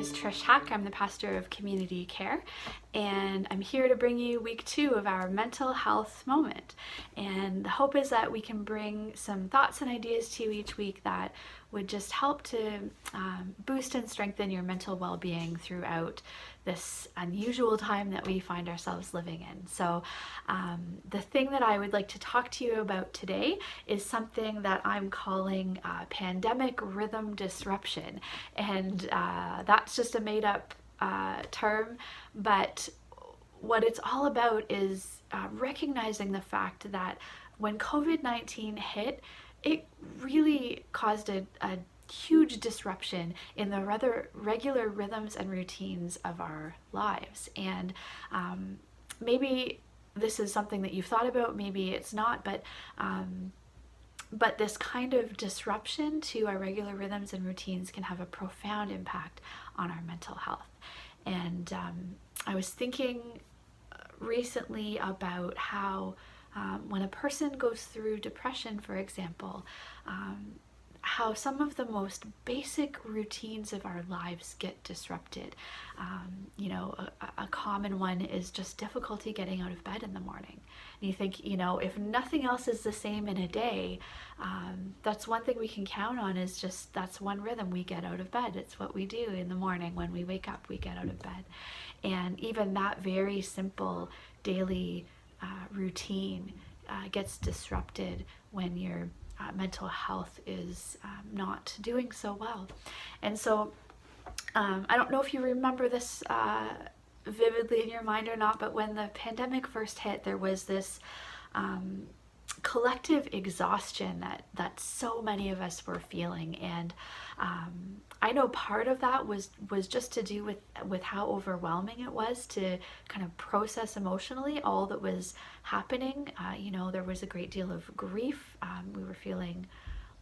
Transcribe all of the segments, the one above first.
is Trish Hack. I'm the pastor of Community Care, and I'm here to bring you week 2 of our mental health moment. And the hope is that we can bring some thoughts and ideas to you each week that would just help to boost and strengthen your mental well-being throughout this unusual time that we find ourselves living in. So the thing that I would like to talk to you about today is something that I'm calling pandemic rhythm disruption. And that's just a made-up term, but what it's all about is recognizing the fact that when COVID-19 hit, it really caused a huge disruption in the rather regular rhythms and routines of our lives. And maybe this is something that you've thought about, maybe it's not, but this kind of disruption to our regular rhythms and routines can have a profound impact on our mental health. And I was thinking recently about how when a person goes through depression, for example, how some of the most basic routines of our lives get disrupted. A common one is just difficulty getting out of bed in the morning. And you think, if nothing else is the same in a day, that's one thing we can count on, is just that's one rhythm: we get out of bed. It's what we do in the morning. When we wake up, we get out of bed. And even that very simple daily routine gets disrupted when your mental health is not doing so well. And so I don't know if you remember this vividly in your mind or not, but when the pandemic first hit, there was this collective exhaustion that so many of us were feeling. And I know part of that was just to do with how overwhelming it was to kind of process emotionally all that was happening. There was a great deal of grief. We were feeling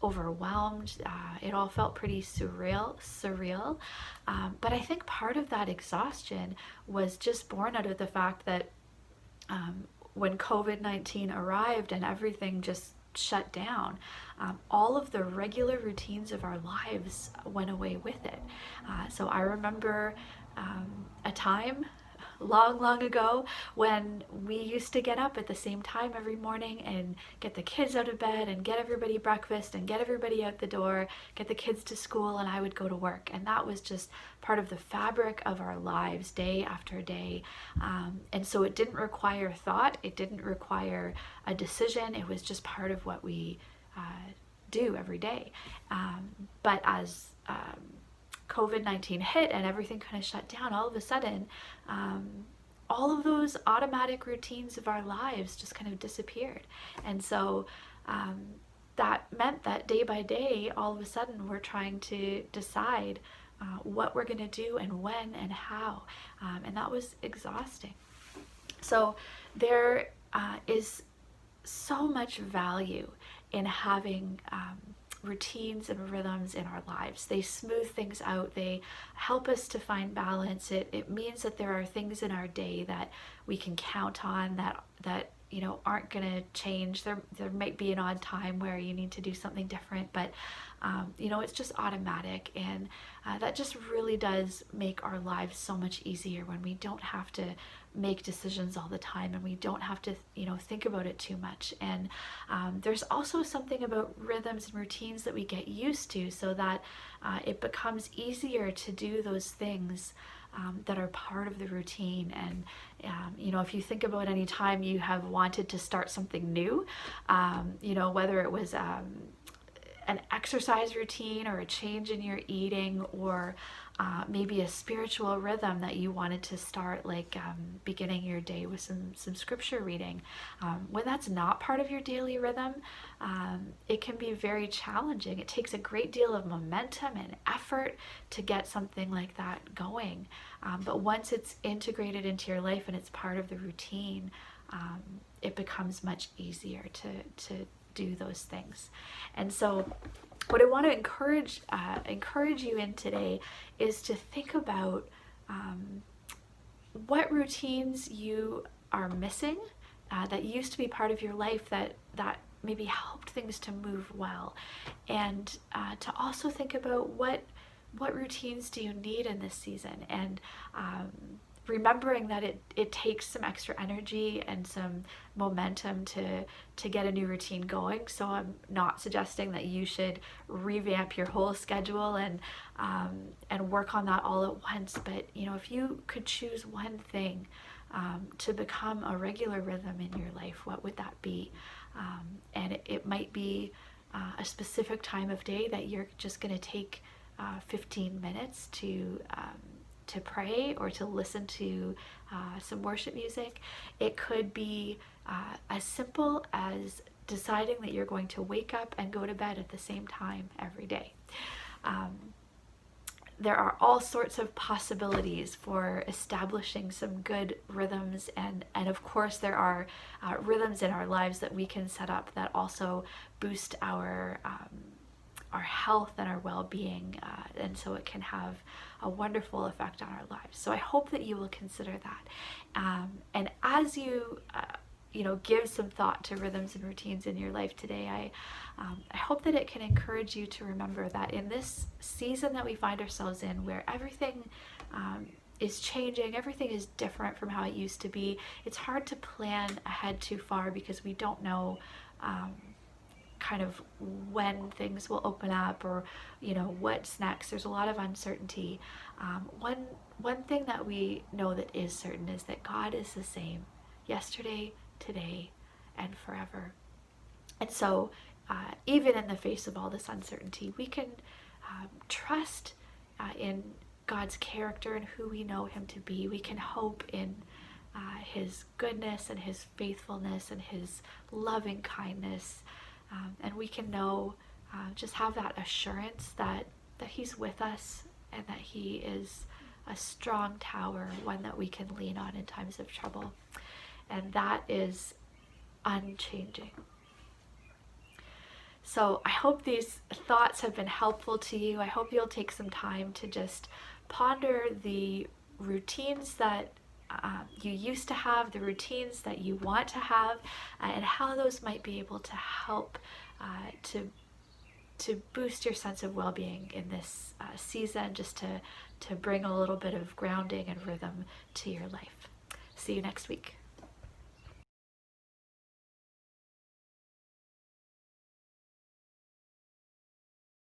overwhelmed. It all felt pretty surreal. But I think part of that exhaustion was just born out of the fact that when COVID-19 arrived and everything just shut down, all of the regular routines of our lives went away with it. So I remember a time long ago when we used to get up at the same time every morning and get the kids out of bed and get everybody breakfast and get everybody out the door, get the kids to school, and I would go to work. And that was just part of the fabric of our lives day after day. And so it didn't require thought, it didn't require a decision, it was just part of what we do every day. But as COVID-19 hit and everything kind of shut down, all of a sudden, all of those automatic routines of our lives just kind of disappeared. And so that meant that day by day, all of a sudden, we're trying to decide what we're going to do and when and how. And that was exhausting. So there is so much value in having routines and rhythms in our lives. They smooth things out. They help us to find balance. It means that there are things in our day that we can count on that aren't going to change. There might be an odd time where you need to do something different, but it's just automatic, and that just really does make our lives so much easier when we don't have to make decisions all the time and we don't have to think about it too much. And there's also something about rhythms and routines that we get used to, so that it becomes easier to do those things that are part of the routine. And if you think about any time you have wanted to start something new, whether it was an exercise routine or a change in your eating, or maybe a spiritual rhythm that you wanted to start, like beginning your day with some scripture reading. When that's not part of your daily rhythm, it can be very challenging. It takes a great deal of momentum and effort to get something like that going. But once it's integrated into your life and it's part of the routine, it becomes much easier to do those things. And so what I want to encourage you in today is to think about what routines you are missing that used to be part of your life that maybe helped things to move well, and to also think about what what routines do you need in this season? And remembering that it takes some extra energy and some momentum to get a new routine going. So I'm not suggesting that you should revamp your whole schedule and work on that all at once. But if you could choose one thing to become a regular rhythm in your life, what would that be? And it might be a specific time of day that you're just going to take 15 minutes to pray or to listen to some worship music. It could be as simple as deciding that you're going to wake up and go to bed at the same time every day. There are all sorts of possibilities for establishing some good rhythms, and of course there are rhythms in our lives that we can set up that also boost our health and our well-being, and so it can have a wonderful effect on our lives. So I hope that you will consider that, and as you give some thought to rhythms and routines in your life today, I hope that it can encourage you to remember that in this season that we find ourselves in, where everything is changing, everything is different from how it used to be, it's hard to plan ahead too far because we don't know kind of when things will open up, or what's next. There's a lot of uncertainty. One thing that we know that is certain is that God is the same yesterday, today, and forever. And so even in the face of all this uncertainty, we can trust in God's character and who we know him to be. We can hope in his goodness and his faithfulness and his loving kindness. And we can know, just have that assurance that he's with us and that he is a strong tower, one that we can lean on in times of trouble. And that is unchanging. So I hope these thoughts have been helpful to you. I hope you'll take some time to just ponder the routines that you used to have, the routines that you want to have, and how those might be able to help to boost your sense of well-being in this season, just to bring a little bit of grounding and rhythm to your life. See you next week.